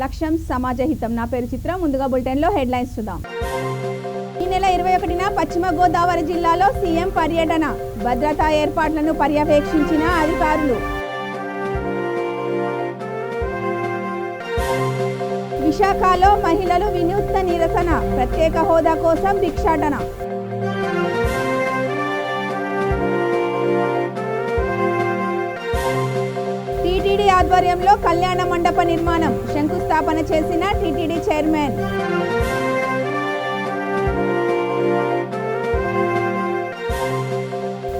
లక్ష్యం సమాజ హితం. నా పేరు చిత్ర. ముందుగా బులెటిన్లో హెడ్లైన్స్ చూద్దాం. ఈ నెల 21న పశ్చిమ గోదావరి జిల్లాలో సీఎం పర్యటన. భద్రతా ఏర్పాట్లను పర్యవేక్షించిన అధికారులు. విశాఖలో మహిళలు వినూత్న నిరసన. ప్రత్యేక హోదా కోసం భిక్షాటన. టీటీడీ ఆధ్వర్యంలో కళ్యాణ మండప నిర్మాణం. శంకుస్థాపన చేసిన టీటీడీ చైర్మన్.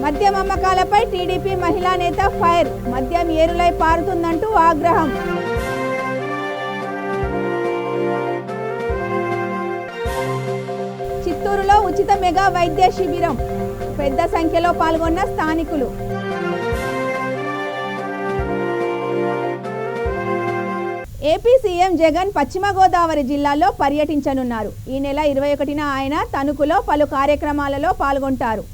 మద్యం అమ్మకాలపై టీడీపీ మహిళా నేత ఫైర్. మద్యం ఏరులై పారుతుందంటూ ఆగ్రహం. చిత్తూరులో ఉచిత మెగా వైద్య శిబిరం. పెద్ద సంఖ్యలో పాల్గొన్న స్థానికులు. ఏపీ సీఎం జగన్ పశ్చిమ గోదావరి జిల్లాలో పర్యటించనున్నారు. ఈ నెల 21న ఆయన తణుకులో పలు కార్యక్రమాలలో పాల్గొంటారు.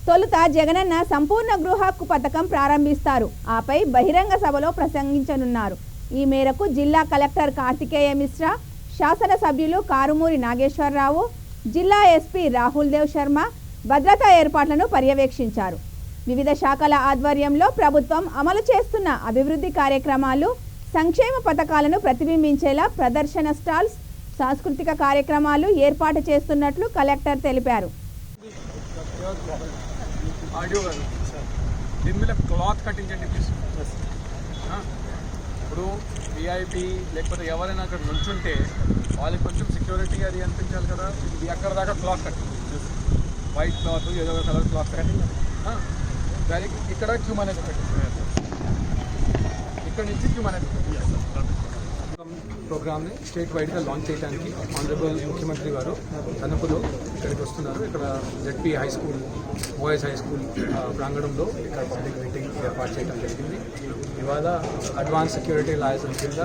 తొలుత జగనన్న సంపూర్ణ గృహ హక్కు పథకం ప్రారంభిస్తారు. ఆపై బహిరంగ సభలో ప్రసంగించనున్నారు. ఈ మేరకు జిల్లా కలెక్టర్ కార్తికేయ మిశ్రా, శాసనసభ్యులు కారుమూరి నాగేశ్వరరావు, జిల్లా ఎస్పీ రాహుల్ దేవ్ శర్మ భద్రతా ఏర్పాట్లను పర్యవేక్షించారు. వివిధ శాఖల ఆధ్వర్యంలో ప్రభుత్వం అమలు చేస్తున్న అభివృద్ధి కార్యక్రమాలు, సంక్షేమ పథకాలను ప్రతిబింబించేలా ప్రదర్శన స్టాల్స్, సాంస్కృతిక కార్యక్రమాలు ఏర్పాటు చేస్తున్నట్లు కలెక్టర్ తెలిపారు. ఇప్పుడు విఐపి లేకపోతే ఎవరైనా అక్కడ నుంచుంటే వాళ్ళకి కొంచెం సెక్యూరిటీ అది అనిపించాలి కదా. అక్కడ దాకా క్లాత్ కట్టింది, వైట్ క్లాత్ ఏదో ఒక కలర్ క్లాత్ కట్టింది. దానికి ఇక్కడ క్యూ అనేది కట్టింది. ఇక్కడ నుంచి క్యూ అనేది ప్రోగ్రామ్ని స్టేట్ వైడ్గా లాంచ్ చేయడానికి ఆనరబుల్ ముఖ్యమంత్రి గారు తణుకులో ఇక్కడికి వస్తున్నారు. ఇక్కడ ZP high school, boys high school ప్రాంగణంలో ఇక్కడ పబ్లిక్ మీటింగ్ ఏర్పాటు చేయడం జరిగింది. ఇవాళ అడ్వాన్స్ సెక్యూరిటీ లైసెన్స్ కింద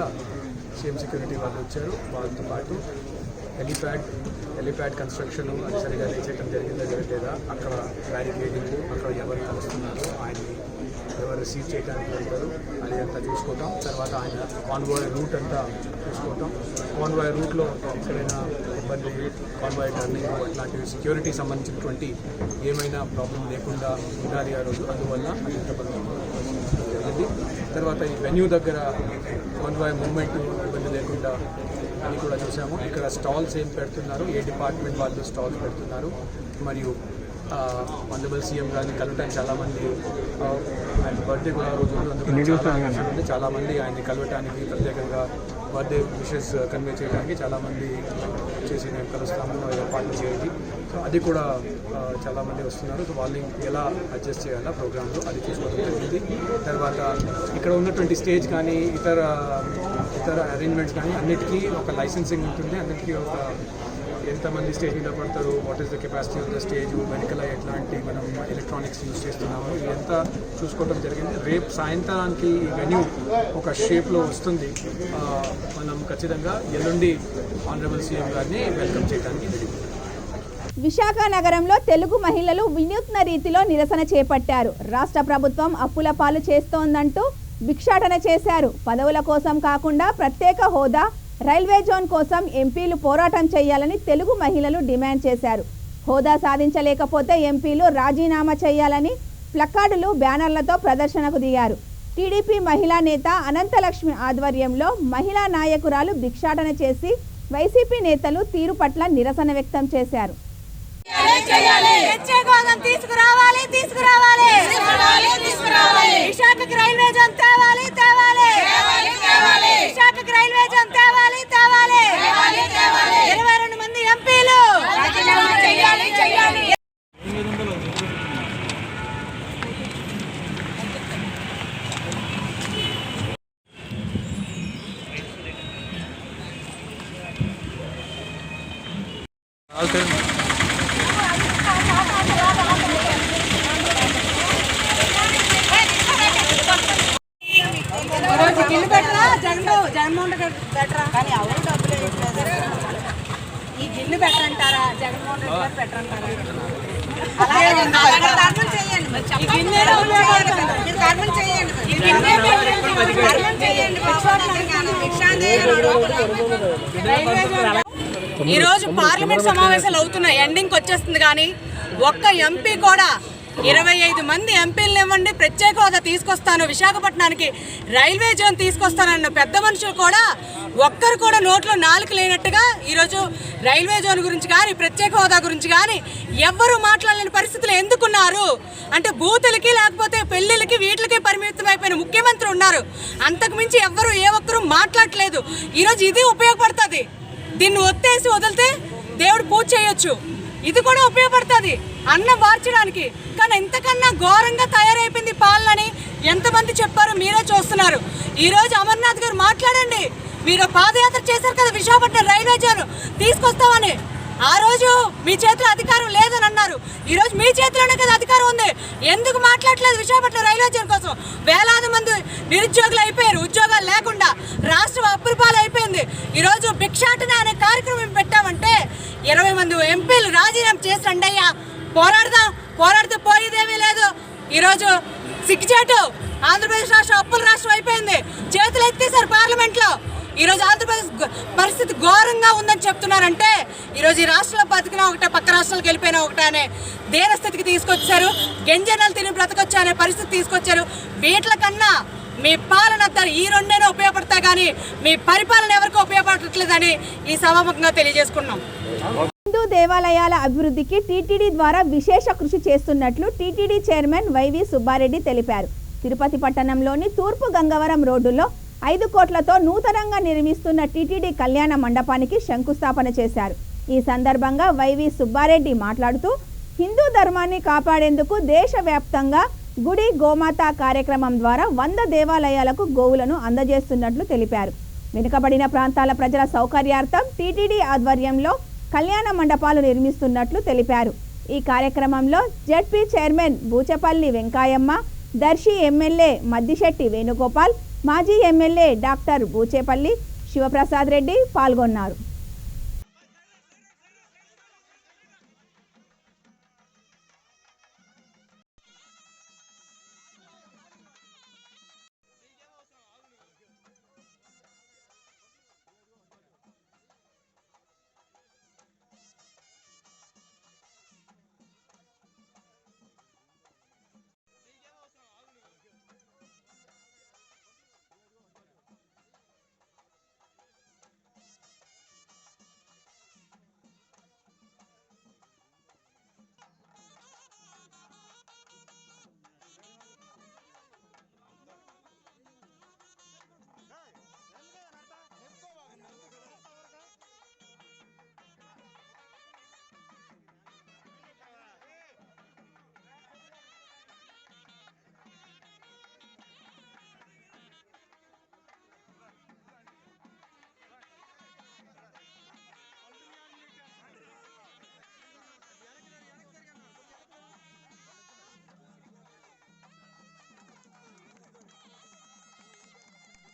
సీఎం సెక్యూరిటీ వాళ్ళు వచ్చారు. వాళ్ళతో పాటు హెలిప్యాడ్ కన్స్ట్రక్షన్ అది సరిగా చేయడం జరిగిందా లేదా, అక్కడ బ్యారికేడింగ్, అక్కడ ఎవరు కలుస్తున్నారు, ఆయన్ని ఎవరు రిసీవ్ చేయడానికి వెళ్తారు అది అంతా చూసుకోవటం. తర్వాత ఆయన కాన్వాయ్ రూట్ అంతా చూసుకోవటం. కాన్వాయ్ రూట్లో ఎక్కడైనా ఇబ్బంది, కాన్వాయ్ టర్నింగ్ అట్లాంటివి సెక్యూరిటీ సంబంధించినటువంటి ఏమైనా ప్రాబ్లం లేకుండా ఉండాలి ఆ రోజు. అందువల్ల అది జరిగింది. తర్వాత ఈ వెన్యూ దగ్గర కాన్వాయ్ మూవ్మెంట్ ఇబ్బంది లేకుండా అని కూడా చూసాము. ఇక్కడ స్టాల్స్ ఏం పెడుతున్నారు, ఏ డిపార్ట్మెంట్ వాళ్ళు స్టాల్స్ పెడుతున్నారు. మరియు ఆనరబుల్ సీఎం గారిని కలవటానికి చాలామంది, ఆయన బర్త్డే కూడా రోజు అందుకు చాలామంది ఆయన్ని కలవటానికి, ప్రత్యేకంగా బర్త్డే విషెస్ కన్వే చేయడానికి చాలామంది చేసి మేము కలుస్తాము ఏర్పాట్లు చేయాలి. సో అది కూడా చాలామంది వస్తున్నారు. సో వాళ్ళు ఎలా అడ్జస్ట్ చేయాలా ప్రోగ్రాంలో అది చూసుకోవడం జరిగింది. తర్వాత ఇక్కడ ఉన్నటువంటి స్టేజ్ కానీ ఇతర అరేంజ్మెంట్స్ కానీ అన్నిటికీ ఒక లైసెన్సింగ్ ఉంటుంది. అన్నిటికీ ఒక ఎంతమంది స్టేజ్ మీద పడతారు, what is the capacity of the stage, వెనకాల ఎట్లాంటి మనం ఎలక్ట్రానిక్స్ యూజ్ చేస్తున్నాము, ఇదంతా చూసుకోవడం జరిగింది. రేపు సాయంత్రానికి ఈ వెన్యూ ఒక షేప్లో వస్తుంది. మనం ఖచ్చితంగా ఎల్లుండి ఆనరబుల్ సీఎం గారిని వెల్కమ్ చేయడానికి జరిగింది. విశాఖ నగరంలో తెలుగు మహిళలు వినూత్న రీతిలో నిరసన చేపట్టారు. రాష్ట్ర ప్రభుత్వం అప్పుల పాలు చేస్తోందంటూ భిక్షాటన చేశారు. పదవుల కోసం కాకుండా ప్రత్యేక హోదా, రైల్వే జోన్ కోసం ఎంపీలు పోరాటం చేయాలని తెలుగు మహిళలు డిమాండ్ చేశారు. హోదా సాధించలేకపోతే ఎంపీలు రాజీనామా చేయాలని ప్లకార్డులు, బ్యానర్లతో ప్రదర్శనకు దిగారు. టీడీపీ మహిళా నేత అనంతలక్ష్మి ఆధ్వర్యంలో మహిళా నాయకురాలు భిక్షాటన చేసి వైసీపీ నేతలు తీరు పట్ల నిరసన వ్యక్తం చేశారు. గిల్లు పెట్టరా జగన్మోహన్ రెడ్డి పెట్టరా, కానీ ఎవరు డబ్బులు వేయట్లేదు. ఈ గిల్లు పెట్టరంటారా, జగన్మోహన్ రెడ్డి గారు పెట్టరంటారా? అలాగే ధర్మం చేయండి. ఈరోజు పార్లమెంట్ సమావేశాలు అవుతున్నాయి, ఎండింగ్కి వచ్చేస్తుంది. కానీ ఒక్క ఎంపీ కూడా 25 మంది ఎంపీలను ఇవ్వండి, ప్రత్యేక హోదా తీసుకొస్తాను, విశాఖపట్నానికి రైల్వే జోన్ తీసుకొస్తానన్న పెద్ద మనుషులు కూడా ఒక్కరు కూడా నోట్లో నాలుక లేనట్టుగా ఈరోజు రైల్వే జోన్ గురించి కానీ ప్రత్యేక హోదా గురించి కానీ ఎవ్వరూ మాట్లాడలేని పరిస్థితులు ఎందుకున్నారు అంటే బూతులకి లేకపోతే పెళ్లిళ్ళకి వీటికి పరిమితం అయిపోయిన ముఖ్యమంత్రి ఉన్నారు. అంతకుమించి ఎవ్వరు ఏ ఒక్కరూ మాట్లాడలేదు. ఈరోజు ఇది ఉపయోగపడుతుంది. దీన్ని ఒత్తేసి వదిలితే దేవుడు పూజ చేయొచ్చు. ఇది కూడా ఉపయోగపడుతుంది అన్నం వార్చడానికి. కానీ ఎంతకన్నా ఘోరంగా తయారైపోయింది పాలనని ఎంతమంది చెప్పారో మీరే చూస్తున్నారు. ఈరోజు అమర్నాథ్ గారు మాట్లాడండి, మీరు పాదయాత్ర చేశారు కదా విశాఖపట్నం రైల్వే జోన్ తీసుకొస్తామని. ఆ రోజు మీ చేతిలో అధికారం లేదని అన్నారు. ఈరోజు మీ చేతిలోనే కదా అధికారం ఉంది. ఎందుకు మాట్లాడలేదు విశాఖపట్నం రైల్వే జోన్ కోసం? వేలాది మంది నిరుద్యోగులు అయిపోయారు, ఉద్యోగాలు లేకుండా రాష్ట్రం అప్పులపాలు అయిపోయింది. ఈరోజు భిక్షాటన అనే కార్యక్రమం పెట్టామంటే 20 మంది ఎంపీలు రాజీనామా చేసి రండి అయ్యా, పోరాడితే పోయేదేమీ లేదు. ఈరోజు సిగ్గుచేటు ఆంధ్రప్రదేశ్ రాష్ట్రం అప్పుల రాష్ట్రం అయిపోయింది. చేతులు ఎత్తేసారు పార్లమెంట్లో. ఈరోజు ఆంధ్రప్రదేశ్ పరిస్థితి ఘోరంగా ఉందని చెప్తున్నారంటే ఈరోజు ఈ రాష్ట్రంలో బతికినా ఒకటే, పక్క రాష్ట్రాలకు వెళ్ళిపోయినా ఒకటే అనే దీనస్థితికి తీసుకొచ్చారు. గింజనాలు తిని బ్రతకొచ్చా అనే పరిస్థితి తీసుకొచ్చారు. వీటి కన్నా మీ పాలన ఈ రెండేనే ఉపయోగపడతాయి కానీ మీ పరిపాలన ఎవరికీ ఉపయోగపడట్లేదని ఈ సభాముఖంగా తెలియజేసుకున్నాం. హిందూ దేవాలయాల అభివృద్ధికి టీటీడీ ద్వారా విశేష కృషి చేస్తున్నట్లు టీటీడీ చైర్మన్ వైవి సుబ్బారెడ్డి తెలిపారు. తిరుపతి పట్టణంలోని తూర్పు గంగవరం రోడ్డులో 5 కోట్లతో నూతనంగా నిర్మిస్తున్న టీటీడీ కళ్యాణ మండపానికి శంకుస్థాపన చేశారు. ఈ సందర్భంగా వైవి సుబ్బారెడ్డి మాట్లాడుతూ హిందూ ధర్మాన్ని కాపాడేందుకు దేశవ్యాప్తంగా గుడి గోమాత కార్యక్రమం ద్వారా 100 దేవాలయాలకు గోవులను అందజేస్తున్నట్లు తెలిపారు. వెనుకబడిన ప్రాంతాల ప్రజల సౌకర్యార్థం టీటీడీ ఆధ్వర్యంలో కళ్యాణ మండపాలు నిర్మిస్తున్నట్లు తెలిపారు. ఈ కార్యక్రమంలో ZP chairman Buchapalli Venkayamma, Darsi MLA Maddisetti Venugopal, మాజీ ఎమ్మెల్యే డాక్టర్ బూచేపల్లి శివప్రసాద్ రెడ్డి పాల్గొన్నారు.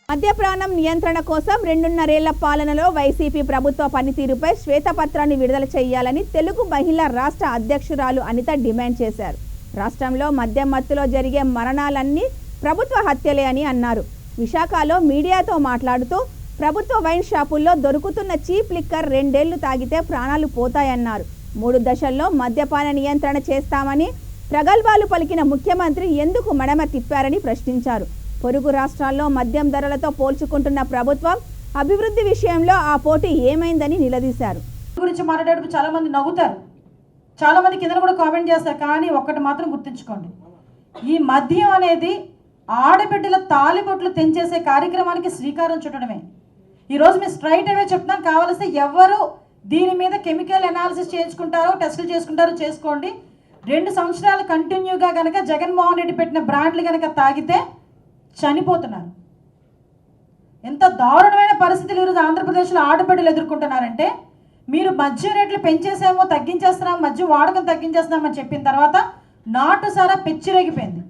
మద్యపానం నియంత్రణ కోసం 2.5 ఏళ్ల పాలనలో వైసీపీ ప్రభుత్వ పనితీరుపై శ్వేతపత్రాన్ని విడుదల చేయాలని తెలుగు మహిళా రాష్ట్ర అధ్యక్షురాలు అనిత డిమాండ్ చేశారు. రాష్ట్రంలో మద్యం మత్తులో జరిగే మరణాలన్నీ ప్రభుత్వ హత్యలే అని అన్నారు. విశాఖలో మీడియాతో మాట్లాడుతూ ప్రభుత్వ వైన్ షాపుల్లో దొరుకుతున్న చీప్ లిక్కర్ 2 ఏళ్లు తాగితే ప్రాణాలు పోతాయన్నారు. 3 దశల్లో మద్యపాన నియంత్రణ చేస్తామని ప్రగల్భాలు పలికిన ముఖ్యమంత్రి ఎందుకు మడమ తిప్పారని ప్రశ్నించారు. పొరుగు రాష్ట్రాల్లో మద్యం ధరలతో పోల్చుకుంటున్న ప్రభుత్వం అభివృద్ధి విషయంలో ఆ పోటీ ఏమైందని నిలదీశారు. గురించి మాట్లాడేటప్పుడు చాలా మంది నవ్వుతారు, చాలా మంది కింద కూడా కామెంట్ చేస్తారు. కానీ ఒక్కటి మాత్రం గుర్తుంచుకోండి, ఈ మద్యం అనేది ఆడబిడ్డల తాలిబొట్లు తెంచేసే కార్యక్రమానికి శ్రీకారం చుట్టడమే. ఈరోజు మేము స్ట్రైట్ అవే చెప్తున్నాం, కావాల్సి ఎవరు దీని మీద కెమికల్ అనాలిసిస్ చేయించుకుంటారో టెస్టులు చేసుకుంటారో చేసుకోండి. 2 సంవత్సరాలు కంటిన్యూగా కనుక జగన్మోహన్ రెడ్డి పెట్టిన బ్రాండ్లు కనుక తాగితే చనిపోతున్నారు. ఎంత దారుణమైన పరిస్థితులు ఈరోజు ఆంధ్రప్రదేశ్లో ఆడబిడ్డలు ఎదుర్కొంటున్నారంటే, మీరు మద్యం రేట్లు పెంచేసామో తగ్గించేస్తున్నాం, మద్యం వాడకం తగ్గించేస్తున్నామని చెప్పిన తర్వాత నాటు సారా పెచ్చిరేగిపోయింది.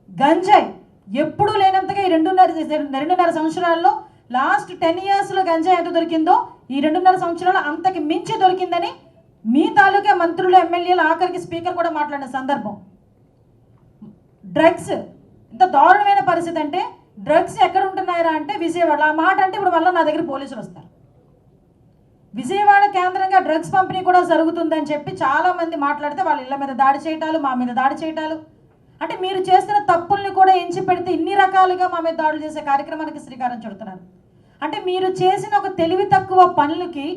గంజాయి ఎప్పుడూ లేనంతగా ఈ 2.5 సంవత్సరాల్లో లాస్ట్ 10 ఇయర్స్లో గంజాయి ఎంత దొరికిందో ఈ 2.5 సంవత్సరాలు అంతకి మించి దొరికిందని మీ తాలూకా మంత్రులు ఎమ్మెల్యేలు ఆఖరికి స్పీకర్ కూడా మాట్లాడిన సందర్భం. డ్రగ్స్ ఇంత దారుణమైన పరిస్థితి అంటే డ్రగ్స్ ఎక్కడ ఉంటున్నాయరా అంటే విజయవాడ. ఆ మాట అంటే ఇప్పుడు మళ్ళీ నా దగ్గర పోలీసులు వస్తారు. విజయవాడ కేంద్రంగా డ్రగ్స్ పంపిణీ కూడా జరుగుతుందని చెప్పి చాలామంది మాట్లాడితే వాళ్ళ ఇళ్ళ మీద దాడి చేయటాలు, మా మీద దాడి చేయటాలు. అంటే మీరు చేస్తున్న తప్పుల్ని కూడా ఎంచి పెడితే ఇన్ని రకాలుగా మా మీద దాడులు చేసే కార్యక్రమానికి శ్రీకారం చుడుతున్నారు. అంటే మీరు చేసిన ఒక తెలివి తక్కువ పనులకి,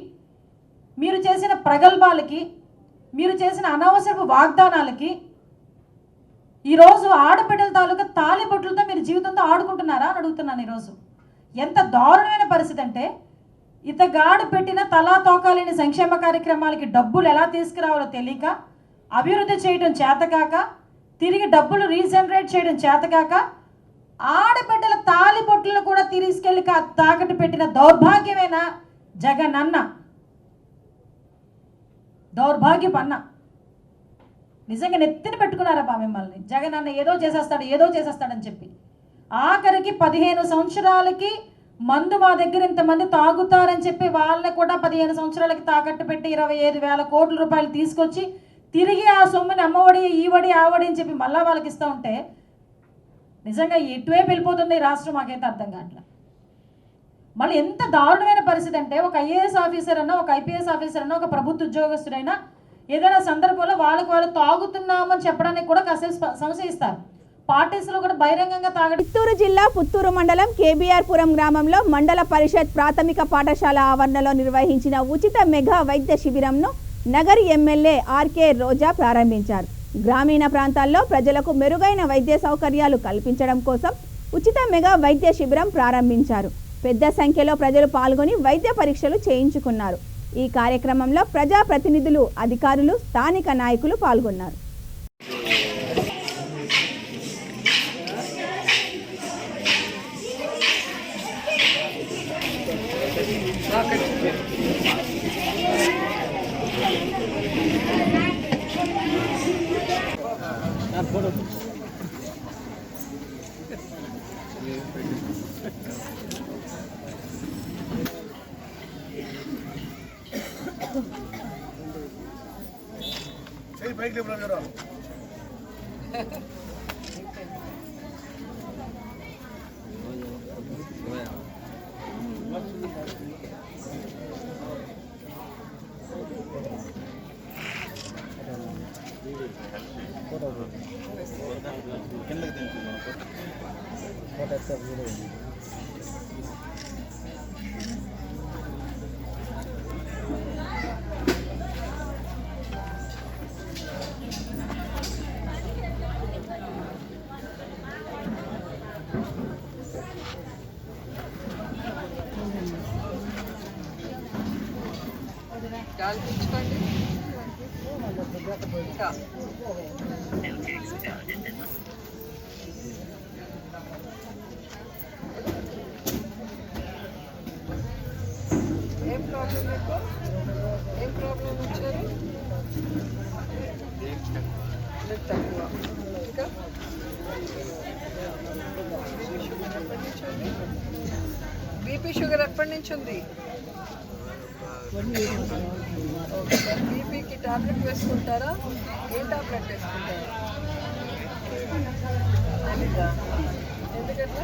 మీరు చేసిన ప్రగల్భాలకి, మీరు చేసిన అనవసరపు వాగ్దానాలకి ఈరోజు ఆడబిడ్డల తాలూకా తాలిబొట్లతో మీరు జీవితంతో ఆడుకుంటున్నారా అని అడుగుతున్నాను. ఈరోజు ఎంత దారుణమైన పరిస్థితి అంటే ఇతగాడు పెట్టిన తలా తోకాలేని సంక్షేమ కార్యక్రమాలకి డబ్బులు ఎలా తీసుకురావాలో తెలియక, అభివృద్ధి చేయడం చేతకాక, తిరిగి డబ్బులు రీజనరేట్ చేయడం చేతకాక, ఆడబిడ్డల తాలిబొట్లను కూడా తీసుకెళ్ళి తాకట్టు పెట్టిన దౌర్భాగ్యమైన జగన్ అన్న, దౌర్భాగ్యపన్న. నిజంగా నెత్తిని పెట్టుకున్నారా మిమ్మల్ని? జగన్ అన్న ఏదో చేసేస్తాడని చెప్పి ఆఖరికి 15 సంవత్సరాలకి మందు మా దగ్గర ఇంతమంది తాగుతారని చెప్పి వాళ్ళని కూడా 15 సంవత్సరాలకి తాకట్టు పెట్టి 25,000 కోట్ల రూపాయలు తీసుకొచ్చి తిరిగి ఆ సొమ్ముని అమ్మఒడి, ఈవడి, ఆవడి అని చెప్పి మళ్ళీ వాళ్ళకి ఇస్తూ ఉంటే నిజంగా ఎటువైపు వెళ్ళిపోతుంది ఈ రాష్ట్రం మాకైతే అర్థం కావట్లేదు. మళ్ళీ ఎంత దారుణమైన పరిస్థితి అంటే ఒక ఐఏఎస్ ఆఫీసర్ అన్నా, ఒక ఐపీఎస్ ఆఫీసర్ అన్నా, ఒక ప్రభుత్వ ఉద్యోగస్తుడైనా ఏదైనా సందర్భంలో వాళ్ళు తాగుతున్నామని చెప్పడానికి కూడా కాసేపు సంశయిస్తారు. పార్టీస్లో కూడా బహిరంగంగా తాగడం. చిత్తూరు జిల్లా పుత్తూరు మండలం కేబీఆర్పురం గ్రామంలో మండల పరిషత్ ప్రాథమిక పాఠశాల ఆవరణలో నిర్వహించిన ఉచిత మెగా వైద్య శిబిరంను నగరి ఎమ్మెల్యే ఆర్కే రోజా ప్రారంభించారు. గ్రామీణ ప్రాంతాల్లో ప్రజలకు మెరుగైన వైద్య సౌకర్యాలు కల్పించడం కోసం ఉచిత మెగా వైద్య శిబిరం ప్రారంభించారు. పెద్ద సంఖ్యలో ప్రజలు పాల్గొని వైద్య పరీక్షలు చేయించుకున్నారు. ఈ కార్యక్రమంలో ప్రజాప్రతినిధులు, అధికారులు, స్థానిక నాయకులు పాల్గొన్నారు. ఏం ప్రాబ్లం వచ్చారు? తక్కువ. ఇంకా బీపీ షుగర్ ఎప్పటి నుంచి ఉంది? బీపీకి టాబ్లెట్ వేసుకుంటారా? ఏ టాబ్లెట్ వేసుకుంటారా? ఎందుకంటే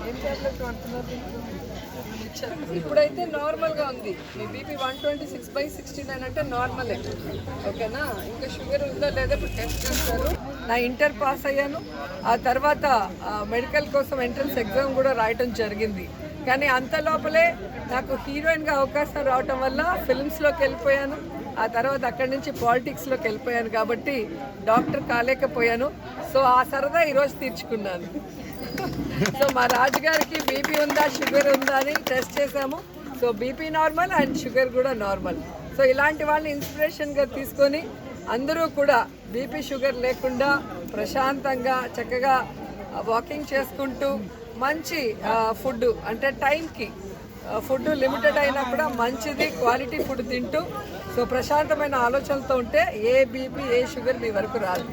ఏం టాబ్లెట్ వాడుతున్నారు? ఇప్పుడైతే నార్మల్గా ఉంది. మీ బీపీ 126/69 అంటే నార్మలే, ఓకేనా? ఇంకా షుగర్ ఉందా లేదా ఇప్పుడు టెస్ట్ చేస్తారు. నా ఇంటర్ పాస్ అయ్యాను. ఆ తర్వాత మెడికల్ కోసం ఎంట్రన్స్ ఎగ్జామ్ కూడా రాయటం జరిగింది. కానీ అంత లోపలే నాకు హీరోయిన్గా అవకాశం రావటం వల్ల ఫిల్మ్స్లోకి వెళ్ళిపోయాను. ఆ తర్వాత అక్కడి నుంచి పాలిటిక్స్లోకి వెళ్ళిపోయాను కాబట్టి డాక్టర్ కాలేకపోయాను. సో ఆ సరదా ఈరోజు తీర్చుకున్నాను. సో మా రాజుగారికి బీపీ ఉందా, షుగర్ ఉందా అని టెస్ట్ చేసాము. So BP normal and sugar కూడా నార్మల్. సో ఇలాంటి వాళ్ళని ఇన్స్పిరేషన్గా తీసుకొని అందరూ కూడా బీపీ షుగర్ లేకుండా ప్రశాంతంగా చక్కగా వాకింగ్ చేసుకుంటూ మంచి ఫుడ్ అంటే టైంకి ఫుడ్ లిమిటెడ్ అయినా కూడా మంచిది క్వాలిటీ ఫుడ్ తింటూ సో ప్రశాంతమైన ఆలోచనలతో ఉంటే ఏ బీపీ ఏ షుగర్ మీ వరకు రాదు.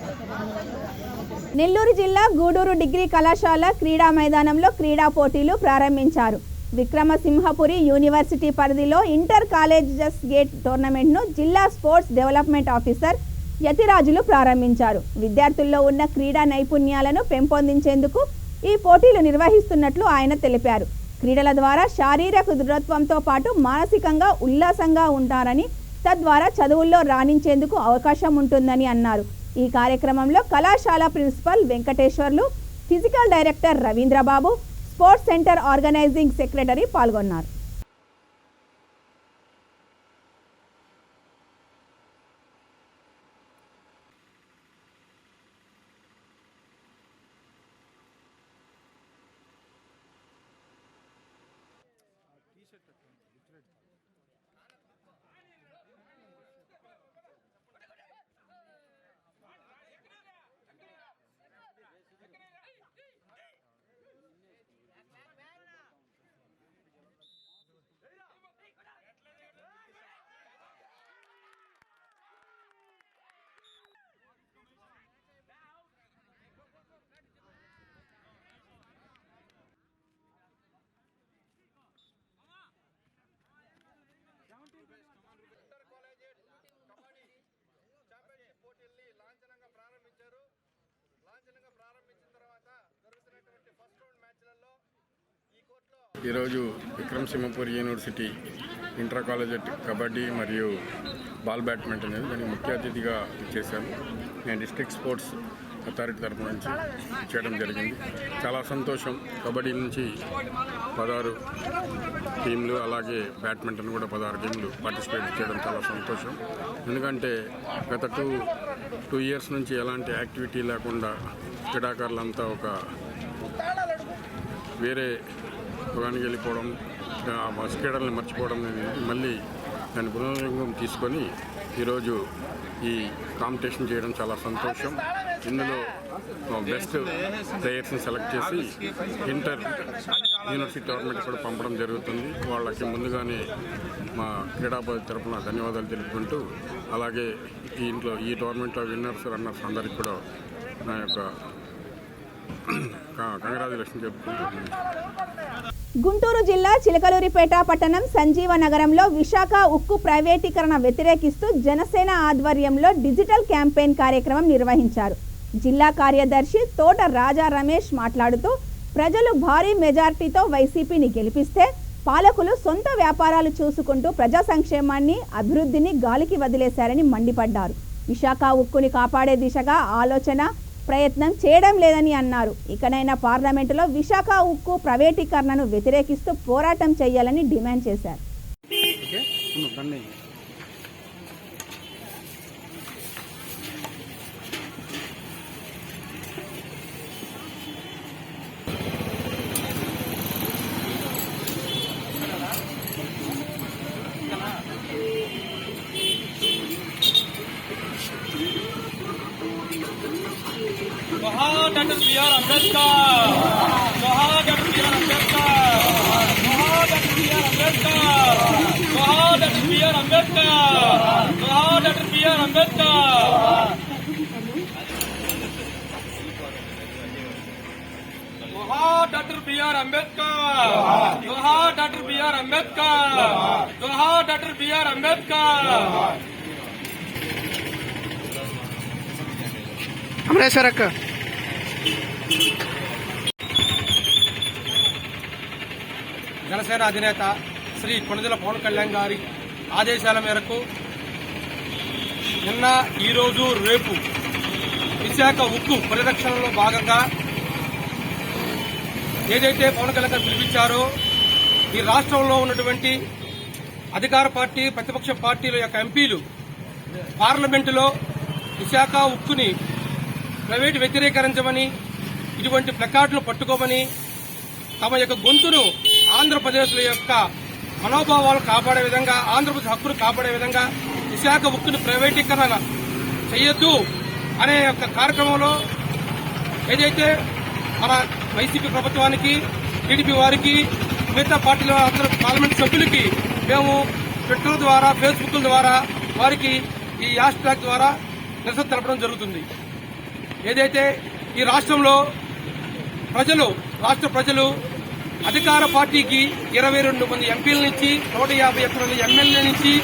నెల్లూరు జిల్లా గూడూరు డిగ్రీ కళాశాల క్రీడా మైదానంలో క్రీడా పోటీలు ప్రారంభించారు. విక్రమసింహపురి యూనివర్సిటీ పరిధిలో ఇంటర్ కాలేజెస్ గేట్ టోర్నమెంట్ను జిల్లా స్పోర్ట్స్ డెవలప్మెంట్ ఆఫీసర్ యతిరాజులు ప్రారంభించారు. విద్యార్థుల్లో ఉన్న క్రీడా నైపుణ్యాలను పెంపొందించేందుకు ఈ పోటీలు నిర్వహిస్తున్నట్లు ఆయన తెలిపారు. క్రీడల ద్వారా శారీరక దృఢత్వంతో పాటు మానసికంగా ఉల్లాసంగా ఉంటారని, తద్వారా చదువుల్లో రాణించేందుకు అవకాశం ఉంటుందని అన్నారు. ఈ కార్యక్రమంలో కళాశాల principal Venkateswarlu, physical director Ravindrababu, sports centre organising secretary పాల్గొన్నారు. పోటీల్ని లాంఛనంగా ప్రారంభించారు. లాంఛనంగా ప్రారంభించిన తర్వాత జరుగుతున్నటువంటి ఫస్ట్ రౌండ్ మ్యాచ్లలో ఈ కోర్టులో ఈరోజు Vikrama Simhapuri university inter collegiate kabaddi మరియు బాల్ బ్యాడ్మింటన్ అనేది దానికి ముఖ్య అతిథిగా చేశాను. నేను డిస్ట్రిక్ట్ స్పోర్ట్స్ అథారిటీ తరఫు నుంచి చేయడం జరిగింది. చాలా సంతోషం. కబడ్డీ నుంచి 16 టీంలు, అలాగే బ్యాడ్మింటన్ కూడా 16 టీంలు పార్టిసిపేట్ చేయడం చాలా సంతోషం. ఎందుకంటే గత టూ ఇయర్స్ నుంచి ఎలాంటి యాక్టివిటీ లేకుండా క్రీడాకారులంతా ఒక వేరే యుగానికి వెళ్ళిపోవడం, క్రీడల్ని మర్చిపోవడం అనేది మళ్ళీ దాన్ని పునర్వినియోగం తీసుకొని ఈరోజు ఈ కాంపిటీషన్ చేయడం చాలా సంతోషం. ఇందులో బెస్ట్ ప్లేయర్స్ని సెలెక్ట్ చేసి ఇంటర్ యూనివర్సిటీ టోర్నమెంట్ కూడా పంపడం జరుగుతుంది. వాళ్ళకి ముందుగానే మా క్రీడాపతి తరఫున ధన్యవాదాలు తెలుపుకుంటూ, అలాగే ఈ టోర్నమెంట్లో విన్నర్స్, రన్నర్స్ అందరికీ కూడా నా యొక్క కంగ్రాచులేషన్ చెప్పుకుంటున్నాను. గుంటూరు జిల్లా చిలకలూరిపేట పట్టణం సంజీవ నగరంలో విశాఖ ఉక్కు ప్రైవేటీకరణ వ్యతిరేకిస్తూ జనసేన ఆధ్వర్యంలో డిజిటల్ క్యాంపెయిన్ కార్యక్రమం నిర్వహించారు. జిల్లా కార్యదర్శి తోట రాజా రమేష్ మాట్లాడుతూ, ప్రజలు భారీ మెజార్టీతో వైసీపీని గెలిపిస్తే పాలకులు సొంత వ్యాపారాలు చూసుకుంటూ ప్రజా సంక్షేమాన్ని, అభివృద్ధిని గాలికి వదిలేశారని మండిపడ్డారు. విశాఖ ఉక్కుని కాపాడే దిశగా ఆలోచన, ప్రయత్నం చేయడం లేదని అన్నారు. ఇకనైనా పార్లమెంటులో విశాఖ ఉక్కు ప్రైవేటీకరణను వ్యతిరేకిస్తూ పోరాటం చేయాలని డిమాండ్ చేశారు. Dr. B.R. Ambedkar. Dr. B.R. Ambedkar. Dr. B.R. Ambedkar. Dr. B.R. Ambedkar. Dr. B.R. Ambedkar. Dr. B.R. Ambedkar. Dr. B.R. Ambedkar. Dr. B.R. Ambedkar. Amareshwar అక్క జనసేన అధినేత శ్రీ కొణిదెల పవన్ కళ్యాణ్ గారి ఆదేశాల మేరకు నిన్న, ఈరోజు, రేపు విశాఖ ఉక్కు పరిరక్షణలో భాగంగా ఏదైతే పవన్ కళ్యాణ్ గారు పిలిపించారో, ఈ రాష్ట్రంలో ఉన్నటువంటి అధికార పార్టీ, ప్రతిపక్ష పార్టీల యొక్క ఎంపీలు పార్లమెంటులో విశాఖ ఉక్కుని ప్రైవేటు వ్యతిరేకరించమని, ఇటువంటి ప్లకార్డులు పట్టుకోమని, తమ యొక్క గొంతును ఆంధ్రప్రదేశ్ల యొక్క మనోభావాలు కాపాడే విధంగా, ఆంధ్రప్రదేశ్ హక్కును కాపాడే విధంగా విశాఖ ఉక్కుని ప్రైవేటీకరణ చేయొద్దు అనే యొక్క కార్యక్రమంలో ఏదైతే మన వైసీపీ ప్రభుత్వానికి, టీడీపీ వారికి, మిగతా పార్టీల అందరూ పార్లమెంట్ సభ్యులకి మేము ట్విట్టర్ ద్వారా, ఫేస్బుక్ ద్వారా వారికి ఈ హ్యాష్ ట్యాగ్ ద్వారా నిరసన తెలపడం జరుగుతుంది. ఏదైతే ఈ రాష్ట్రంలో రాష్ట్ర ప్రజలు అధికార పార్టీకి 22 మంది ఎంపీలనిచ్చి 151 మంది ఎమ్మెల్యేనిచ్చి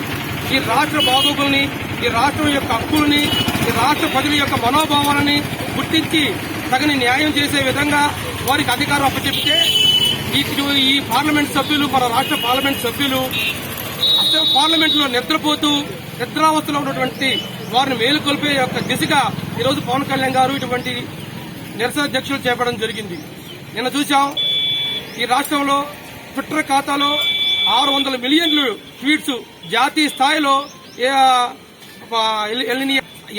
ఈ రాష్ట్ర బాగోగుల్ని, ఈ రాష్ట్రం యొక్క హక్కులని, ఈ రాష్ట్ర ప్రజల యొక్క మనోభావాలని గుర్తించి తగిన న్యాయం చేసే విధంగా వారికి అధికారం అప్పచెప్తే ఈ పార్లమెంట్ సభ్యులు, మన రాష్ట్ర పార్లమెంట్ సభ్యులు అసలు పార్లమెంట్లో నిద్రావస్థలో ఉన్నటువంటి వారిని మేలుకొల్పే యొక్క దిశగా ఈరోజు పవన్ కళ్యాణ్ గారు ఇటువంటి నిరసన దీక్షలు చేపట్టడం జరిగింది. నిన్న చూసాం ఈ రాష్ట్రంలో ట్విట్టర్ ఖాతాలో 600 మిలియన్లు ట్వీట్స్ జాతీయ స్థాయిలో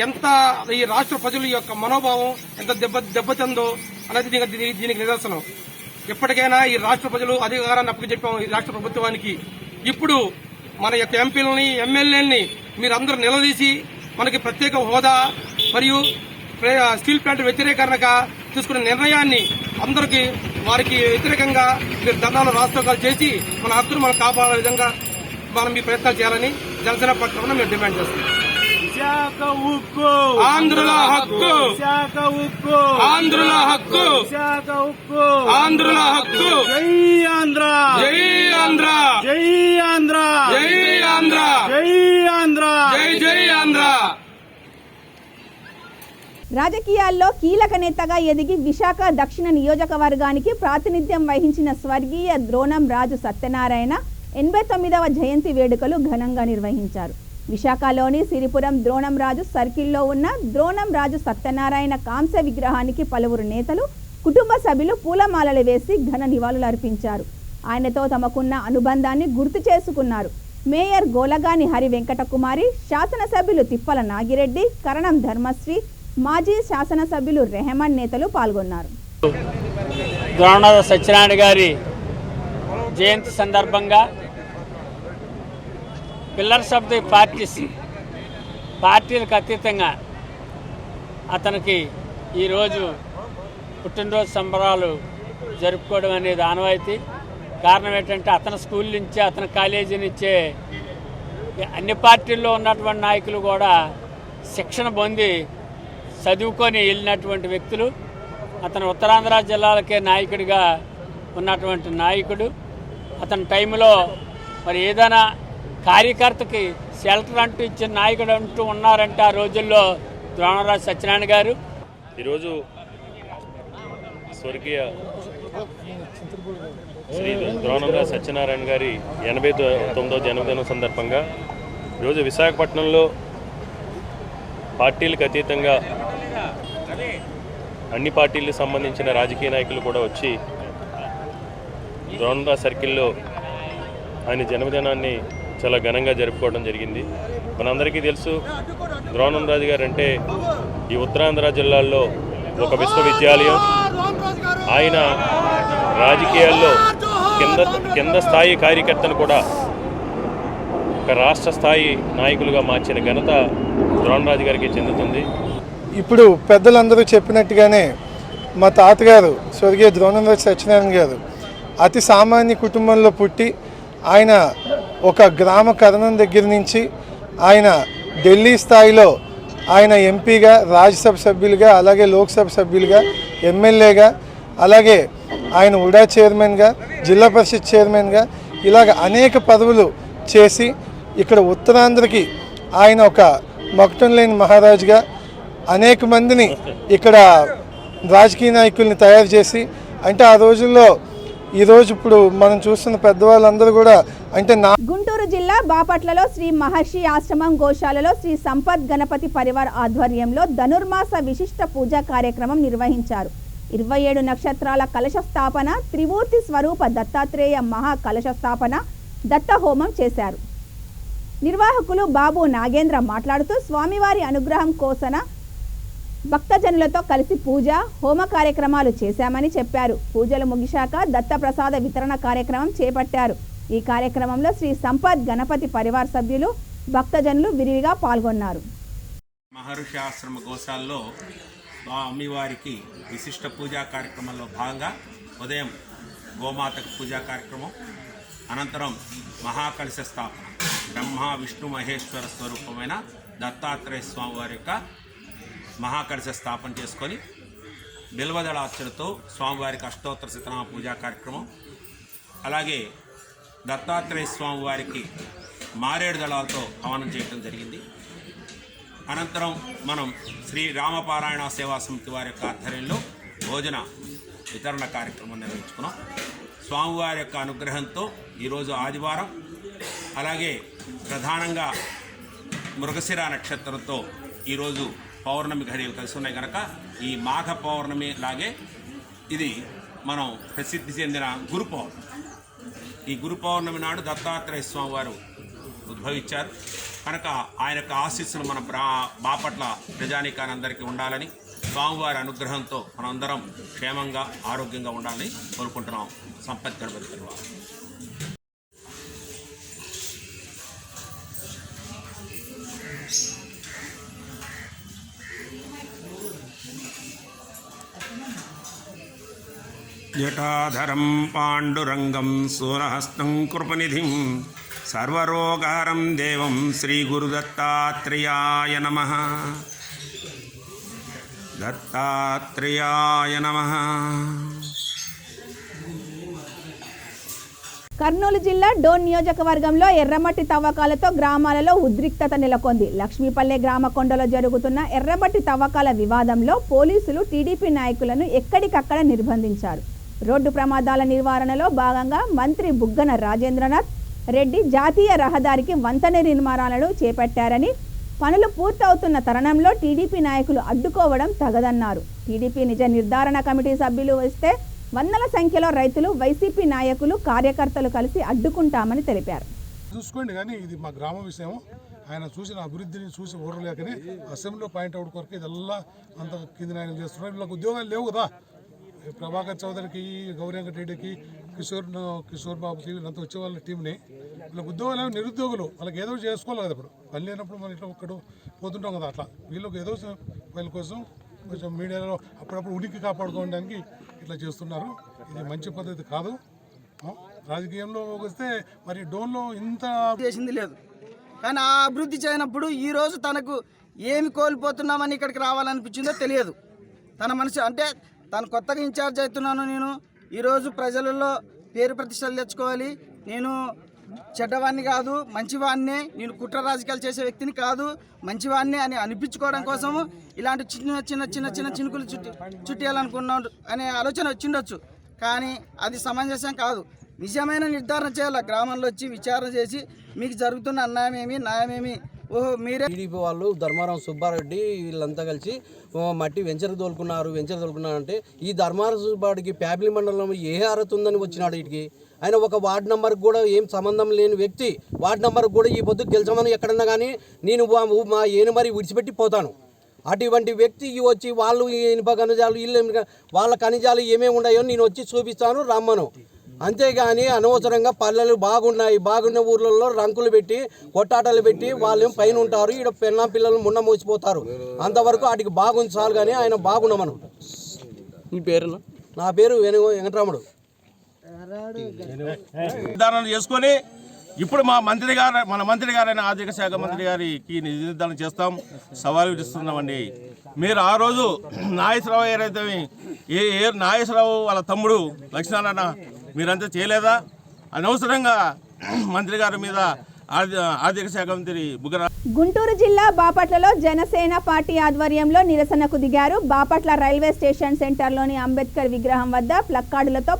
ఎంత ఈ రాష్ట్ర ప్రజల యొక్క మనోభావం ఎంత దెబ్బతిందో అనేది దీనికి నిదర్శనం. ఎప్పటికైనా ఈ రాష్ట్ర ప్రజలు అధికారాన్ని అప్పచెప్పాం ఈ రాష్ట్ర ప్రభుత్వానికి. ఇప్పుడు మన యొక్క ఎంపీలని, ఎమ్మెల్యేలని మీరందరూ నిలదీసి మనకి ప్రత్యేక హోదా మరియు స్టీల్ ప్లాంట్ వ్యతిరేకరణగా తీసుకున్న నిర్ణయాన్ని అందరికీ వారికి వ్యతిరేకంగా మీరు ధర్నాలు రాష్ట్రాలు చేసి మన హక్కును మనం కాపాడే విధంగా మనం మీ ప్రయత్నాలు చేయాలని జనసేన పక్షాన మేము డిమాండ్ చేస్తున్నాం. ఆంధ్రుల హక్కు, ఆంధ్రుల హక్కు, ఆంధ్రుల హక్కు. జై ఆంధ్ర, జై ఆంధ్ర, జై ఆంధ్ర, జై ఆంధ్ర, జై ఆంధ్ర, జై జై ఆంధ్ర. రాజకీయాల్లో కీలక నేతగా ఎదిగి విశాఖ దక్షిణ నియోజకవర్గానికి ప్రాతినిధ్యం వహించిన స్వర్గీయ ద్రోణం రాజు సత్యనారాయణ 89వ జయంతి వేడుకలు ఘనంగా నిర్వహించారు. విశాఖలోని సిరిపురం ద్రోణం రాజు సర్కిల్లో ఉన్న ద్రోణం రాజు సత్యనారాయణ కాంస్య విగ్రహానికి పలువురు నేతలు, కుటుంబ సభ్యులు పూలమాలలు వేసి ఘన నివాళులు అర్పించారు. ఆయనతో తమకున్న అనుబంధాన్ని గుర్తు చేసుకున్నారు. మేయర్ గోలగాని హరి వెంకటకుమారి, శాసనసభ్యులు తిప్పల నాగిరెడ్డి, కరణం ధర్మశ్రీ, మాజీ శాసనసభ్యులు రెహమాన్ నేతలు పాల్గొన్నారు. ద్రోణరాజు సత్యనారాయణ గారి జయంతి సందర్భంగా పిల్లర్స్ ఆఫ్ ది పార్టీలకు అతీతంగా అతనికి ఈరోజు పుట్టినరోజు సంబరాలు జరుపుకోవడం అనేది ఆనవాయితీ. కారణం ఏంటంటే అతని స్కూల్ నుంచే, అతని కాలేజీ నుంచే అన్ని పార్టీల్లో ఉన్నటువంటి నాయకులు కూడా శిక్షణ పొంది చదువుకొని వెళ్ళినటువంటి వ్యక్తులు. అతను ఉత్తరాంధ్ర జిల్లాలకే నాయకుడిగా ఉన్నటువంటి నాయకుడు. అతని టైంలో మరి ఏదైనా కార్యకర్తకి షెల్టర్ అంటూ ఇచ్చిన నాయకుడు అంటూ ఉన్నారంటే ఆ రోజుల్లో ద్రోణరాజు సత్యనారాయణ గారు. ఈరోజు స్వర్గీయ శ్రీ ద్రోణరాజు సత్యనారాయణ గారి 89వ జన్మదినం సందర్భంగా ఈరోజు విశాఖపట్నంలో పార్టీలకు అతీతంగా అన్ని పార్టీలకు సంబంధించిన రాజకీయ నాయకులు కూడా వచ్చి ద్రోణరాజు సర్కిల్లో ఆయన జన్మదినాన్ని చాలా ఘనంగా జరుపుకోవడం జరిగింది. మనందరికీ తెలుసు ద్రోణరాజు గారు అంటే ఈ ఉత్తరాంధ్ర జిల్లాల్లో ఒక విశ్వవిద్యాలయం. ఆయన రాజకీయాల్లో కింద స్థాయి కార్యకర్తను కూడా ఒక రాష్ట్ర స్థాయి నాయకులుగా మార్చిన ఘనత ద్రోణరాజు గారికి చెందుతుంది. ఇప్పుడు పెద్దలందరూ చెప్పినట్టుగానే మా తాతగారు స్వర్గీయ ద్రోణరాజు సత్యనారాయణ గారు అతి సామాన్య కుటుంబంలో పుట్టి ఆయన ఒక గ్రామ కరణం దగ్గర నుంచి ఆయన ఢిల్లీ స్థాయిలో ఆయన ఎంపీగా, రాజ్యసభ సభ్యులుగా, అలాగే లోక్సభ సభ్యులుగా, ఎమ్మెల్యేగా, అలాగే ఆయన ఉడా చైర్మన్గా, జిల్లా పరిషత్ చైర్మన్గా ఇలాగ అనేక పదవులు చేసి ఇక్కడ ఉత్తరాంధ్రకి ఆయన ఒక మకుటం లేని మహారాజుగా అనేక మందిని ఇక్కడ రాజకీయ నాయకుల్ని తయారు చేసి, అంటే ఆ రోజుల్లో ఈరోజు ఇప్పుడు మనం చూస్తున్న పెద్దవాళ్ళందరూ కూడా అంటే గుంటూరు జిల్లా బాపట్లలో శ్రీ మహర్షి ఆశ్రమం గోశాలలో శ్రీ సంపత్ గణపతి పరివార్ ఆధ్వర్యంలో ధనుర్మాస విశిష్ట పూజా కార్యక్రమం నిర్వహించారు. 27 నక్షత్రాల కలశ స్థాపన, త్రిమూర్తి స్వరూప దత్తాత్రేయ మహా కలశ స్థాపన, దత్త హోమం చేశారు. నిర్వాహకులు బాబు నాగేంద్ర మాట్లాడుతూ స్వామివారి అనుగ్రహం కోసన భక్తజనులతో కలిసి పూజ, హోమ కార్యక్రమాలు చేశామని చెప్పారు. పూజలు ముగిశాక దత్తప్రసాద వితరణ కార్యక్రమం చేపట్టారు. ఈ కార్యక్రమంలో శ్రీ సంపత్ గణపతి పరివార్ సభ్యులు, భక్తజనులు విరివిగా పాల్గొన్నారు. మహర్షి ఆశ్రమ గోశాలలో స్వామివారికి విశిష్ట పూజా కార్యక్రమంలో భాగంగా ఉదయం గోమాతకు పూజా కార్యక్రమం, అనంతరం మహాకలశ స్థాపన, బ్రహ్మ విష్ణు మహేశ్వర స్వరూపమైన దత్తాత్రేయ స్వామి వారి యొక్క మహాకలశ స్థాపన చేసుకొని బిల్వదళార్చనతో స్వామివారికి అష్టోత్తర శతనామ పూజా కార్యక్రమం, అలాగే దత్తాత్రేయ స్వామి వారికి మారేడు దళాలతో హవనం చేయడం జరిగింది. అనంతరం మనం శ్రీ రామపారాయణ సేవా సమితి వారి యొక్క ఆధ్వర్యంలో భోజన వితరణ కార్యక్రమం నిర్వహించుకున్నాం. స్వామివారి యొక్క అనుగ్రహంతో ఈరోజు ఆదివారం, అలాగే ప్రధానంగా మృగశిర నక్షత్రంతో ఈరోజు పౌర్ణమి ఘడియలు కలిసి ఉన్నాయి కనుక ఈ మాఘ పౌర్ణమి లాగే ఇది మనం ప్రసిద్ధి చెందిన గురు పౌర్ణమి. ఈ గురు పౌర్ణమి నాడు దత్తాత్రేయ స్వామి వారు ఉద్భవించారు కనుక ఆయన యొక్క ఆశీస్సులు మన బాపట్ల ప్రజానీకానందరికీ ఉండాలని, స్వామివారి అనుగ్రహంతో మనందరం క్షేమంగా ఆరోగ్యంగా ఉండాలని కోరుకుంటున్నాం. సంపత్ గణపతి పరివారం. జటాధరం పాండురంగం సూరహస్తం కృపనిధిం సర్వరోగహరం దేవం శ్రీ గురుదత్తాత్రేయాయ నమః. దత్తాత్రేయాయ నమః. కర్నూలు జిల్లా డోన్ నియోజకవర్గంలో ఎర్రమట్టి తవ్వకాలతో గ్రామాలలో ఉద్రిక్తత నెలకొంది. లక్ష్మీపల్లె గ్రామ కొండలో జరుగుతున్న ఎర్రమట్టి తవ్వకాల వివాదంలో పోలీసులు టీడీపీ నాయకులను ఎక్కడికక్కడ నిర్బంధించారు. రోడ్డు ప్రమాదాల నివారణలో భాగంగా మంత్రి బుగ్గన రాజేంద్రనాథ్ రెడ్డి జాతీయ రహదారికి వంతెన నిర్మాణాలను చేపట్టారని, పనులు పూర్తవుతున్న తరుణంలో టీడీపీ నాయకులు అడ్డుకోవడం తగదన్నారు. టీడీపీ నిజ నిర్ధారణ కమిటీ సభ్యులు వస్తే వందల సంఖ్యలో రైతులు, వైసీపీ నాయకులు, కార్యకర్తలు కలిసి అడ్డుకుంటామని తెలిపారు. చూసుకోండి కానీ ఇది మా గ్రామ విషయం. ఆయన చూసిన అభివృద్ధిని చూసి ఊరలేకనే అసెంబ్లీలో పాయింట్అవుట్ కొరకు ఇదల్లా అంత కింద ఆయన చేస్తున్నారు. వీళ్ళకి ఉద్యోగాలు లేవు కదా. ప్రభాకర్ చౌదరికి, గౌరీ వెంకటరెడ్డికి, కిషోర్ బాబుకి వీళ్ళంతా వచ్చే వాళ్ళ టీంని వీళ్ళకి ఉద్యోగాలు నిరుద్యోగులు, వాళ్ళకి ఏదో చేసుకోవాలి కదా. ఇప్పుడు పని లేనప్పుడు మన ఇట్లా ఒక్కడు పోతుంటాం కదా. అట్లా వీళ్ళకి ఏదో వీళ్ళ కోసం కొంచెం మీడియాలో అప్పుడప్పుడు ఉనికి కాపాడుకోవడానికి ఇట్లా చేస్తున్నారు. ఇది మంచి పద్ధతి కాదు. రాజకీయంలో వస్తే మరి డోన్లో ఇంత చేసింది లేదు, కానీ ఆ అభివృద్ధి చేయనప్పుడు ఈరోజు తనకు ఏమి కోల్పోతున్నామని ఇక్కడికి రావాలనిపించిందో తెలియదు. తన మనసు అంటే తను కొత్తగా ఇన్ఛార్జ్ అవుతున్నాను, నేను ఈరోజు ప్రజలలో పేరు ప్రతిష్టలు తెచ్చుకోవాలి, నేను చెడ్డవాడిని కాదు మంచివాడినే, నేను కుట్ర రాజకీయాలు చేసే వ్యక్తిని కాదు మంచివాడిని అని అనిపించుకోవడం కోసము ఇలాంటి చిన్న చిన్న చిన్న చిన్న చినుకులు చుట్టేయాలనుకున్నాడు అనే ఆలోచన వచ్చిండొచ్చు. కానీ అది సమంజసం కాదు. నిజమైన నిర్ధారణ చేయాలి. గ్రామంలో వచ్చి విచారణ చేసి మీకు జరుగుతున్న అన్యాయమేమి న్యాయమేమి, ఓహో మీరే. టీడీపీ వాళ్ళు ధర్మారావు సుబ్బారెడ్డి వీళ్ళంతా కలిసి మట్టి వెంచర్ తోలుకున్నారు అంటే ఈ ధర్మారావు సుబ్బారెడ్డికి ప్యాబ్లీ మండలంలో ఏ అర్హత ఉందని వచ్చినాడు వీటికి? ఆయన ఒక వార్డు నెంబర్కి కూడా ఏం సంబంధం లేని వ్యక్తి. వార్డు నెంబర్కి కూడా ఈ పొద్దు గెలిచామని ఎక్కడన్నా కానీ నేను మా ఏనుమరి విడిచిపెట్టి పోతాను. అటువంటి వ్యక్తి వచ్చి వాళ్ళు ఇనుప ఖనిజాలు ఇల్లు వాళ్ళ ఖనిజాలు ఏమేమి ఉన్నాయో నేను వచ్చి చూపిస్తాను రమ్మను. అంతేగాని అనవసరంగా పల్లెలు బాగున్న ఊర్లలో రంకులు పెట్టి కొట్టాటలు పెట్టి వాళ్ళు పైన ఉంటారు, ఈడ పెన్నా పిల్లలు మున్న మోసిపోతారు. అంతవరకు వాటికి బాగుంది చాలు కానీ ఆయన బాగున్నామను. మీ పేరు? నా పేరు వెంకటరాముడు. నిర్ధారణ చేసుకొని ఇప్పుడు మన మంత్రి గారైన ఆర్థిక శాఖ మంత్రి గారికి నిర్ధారణ చేస్తాం, సవాలు విధిస్తున్నామండి. మీరు ఆ రోజు నాగేశ్వరరావు ఏదైతే నాగేశ్వరరావు వాళ్ళ తమ్ముడు లక్ష్మీనారాయణ మీరంతా చేయలేదా? అనవసరంగా మంత్రి గారి మీద ఆర్థిక శాఖ మంత్రి బుగ్గన. గుంటూరు జిల్లా బాపట్లలో జనసేన పార్టీ ఆధ్వర్యంలో నిరసనకు దిగారు. బాపట్ల రైల్వే స్టేషన్ సెంటర్లోని అంబేద్కర్ విగ్రహం వద్ద ప్లక్కార్డులతో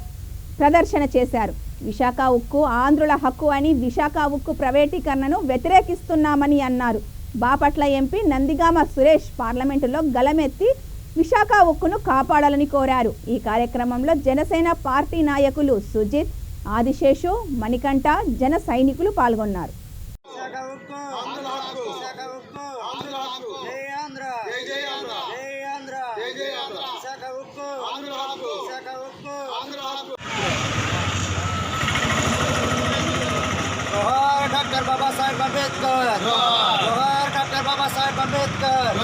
ప్రదర్శన చేశారు. విశాఖ ఉక్కు ఆంధ్రుల హక్కు అని, విశాఖ ఉక్కు ప్రైవేటీకరణను వ్యతిరేకిస్తున్నామని అన్నారు. బాపట్ల ఎంపీ నందిగామ సురేష్ పార్లమెంటులో గలమెత్తి విశాఖ ఉక్కును కాపాడాలని కోరారు. ఈ కార్యక్రమంలో జనసేన పార్టీ నాయకులు సుజిత్, ఆదిశేషు, మణికంఠ, జన సైనికులు పాల్గొన్నారు. డాక్టర్ బాబాసాహెబ్ అంబేద్కర్, జోహార్ డాక్టర్ బాబాసాహెబ్ అంబేద్కర్.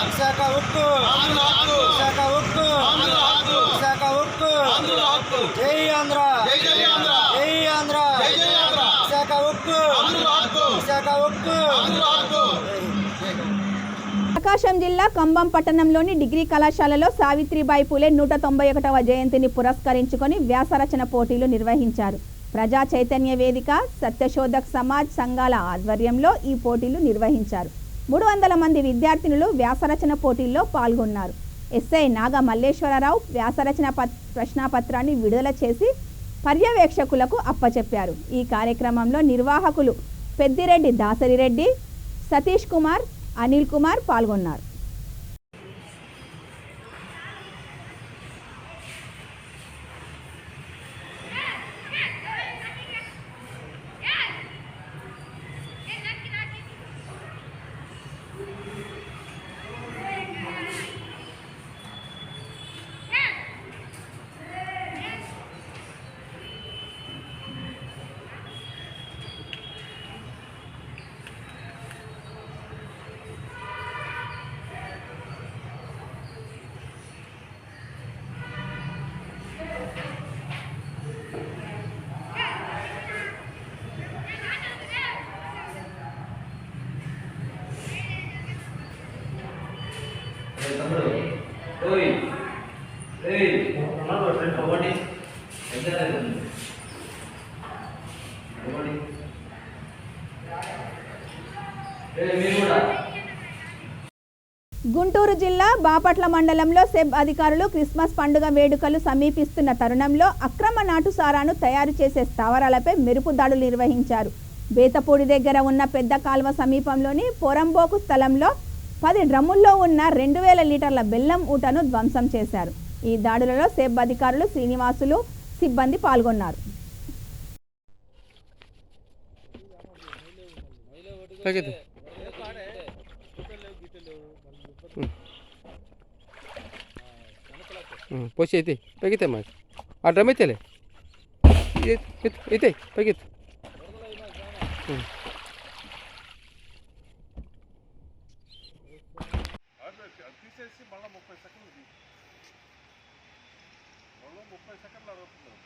విశాఖ ఉక్కు, విశాఖ ఉక్కు, విశాఖ ఉక్కు, జై ఆంధ్ర, జై ఆంధ్ర, విశాఖ ఉక్కు, విశాఖ ఉక్కు. ప్రకాశం జిల్లా కంబం పట్టణంలోని డిగ్రీ కళాశాలలో సావిత్రిబాయి పూలే 191వ జయంతిని పురస్కరించుకొని వ్యాసరచన పోటీలు నిర్వహించారు. ప్రజా చైతన్య వేదిక, సత్యశోధక్ సమాజ్ సంఘాల ఆధ్వర్యంలో ఈ పోటీలు నిర్వహించారు. 300 మంది విద్యార్థినులు వ్యాసరచన పోటీల్లో పాల్గొన్నారు. ఎస్ఐ నాగ మల్లేశ్వరరావు వ్యాసరచన ప్రశ్నాపత్రాన్ని విడుదల చేసి పర్యవేక్షకులకు అప్పచెప్పారు. ఈ కార్యక్రమంలో నిర్వాహకులు పెద్దిరెడ్డి దాసరిరెడ్డి, సతీష్ కుమార్, అనిల్ కుమార్ పాల్గొన్నారు. గుంటూరు జిల్లా బాపట్ల మండలంలో సెబ్ అధికారులు క్రిస్మస్ పండుగ వేడుకలు సమీపిస్తున్న తరుణంలో అక్రమ నాటుసారాను తయారు చేసే స్థావరాలపై మెరుపు దాడులు నిర్వహించారు. బేతపూడి దగ్గర ఉన్న పెద్ద కాల్వ సమీపంలోని పొరంబోకు స్థలంలో 10 డ్రమ్ముల్లో ఉన్న 2000 లీటర్ల బెల్లం ఊటను ధ్వంసం చేశారు. ఈ దాడులలో సెబ్ అధికారులు, శ్రీనివాసులు సిబ్బంది పాల్గొన్నారు. పోసి అయితే పైకితే మాకు ఆ డ్రమ్ అయితేలే అయితే పైకి తీసేసి మళ్ళీ 30 సెకండ్లు 30 సెకండ్లు అడుగుతున్నారు.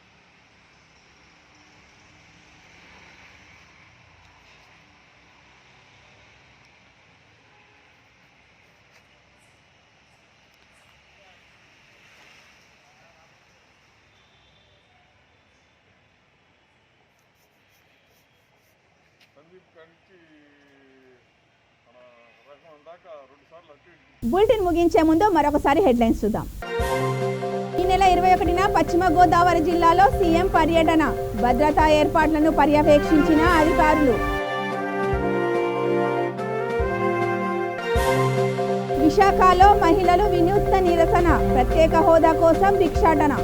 బులెటిన్ ముగించే ముందు మరొకసారి హెడ్లైన్స్ చూద్దాం. ఈ నెల 21న పశ్చిమ గోదావరి జిల్లాలో సీఎం పర్యటన, భద్రతా ఏర్పాట్లను పర్యవేక్షించిన అధికారులు. విశాఖలో మహిళలు వినూత్న నిరసన, ప్రత్యేక హోదా కోసం భిక్షాటన.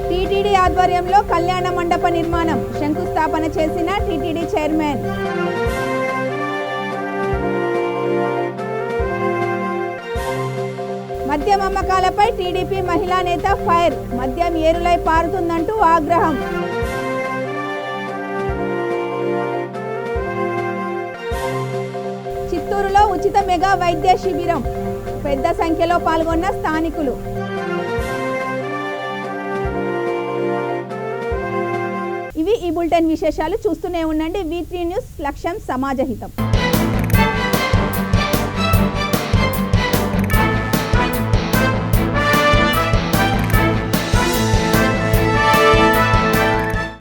టీటీడీ ఆధ్వర్యంలో కళ్యాణ మండప నిర్మాణం, శంకుస్థాపన చేసిన టీటీడీ చైర్మన్. మద్యం అమ్మకాలపై టీడీపీ మహిళా నేత ఫైర్, మద్యం ఏరులై పారుతుందంటూ ఆగ్రహం. చిత్తూరులో ఉచిత మెగా వైద్య శిబిరం, పెద్ద సంఖ్యలో పాల్గొన్న స్థానికులు. ఇవి ఈ బులెటిన్ విశేషాలు. చూస్తూనే ఉండండి V3 న్యూస్, లక్ష్యం సమాజహితం.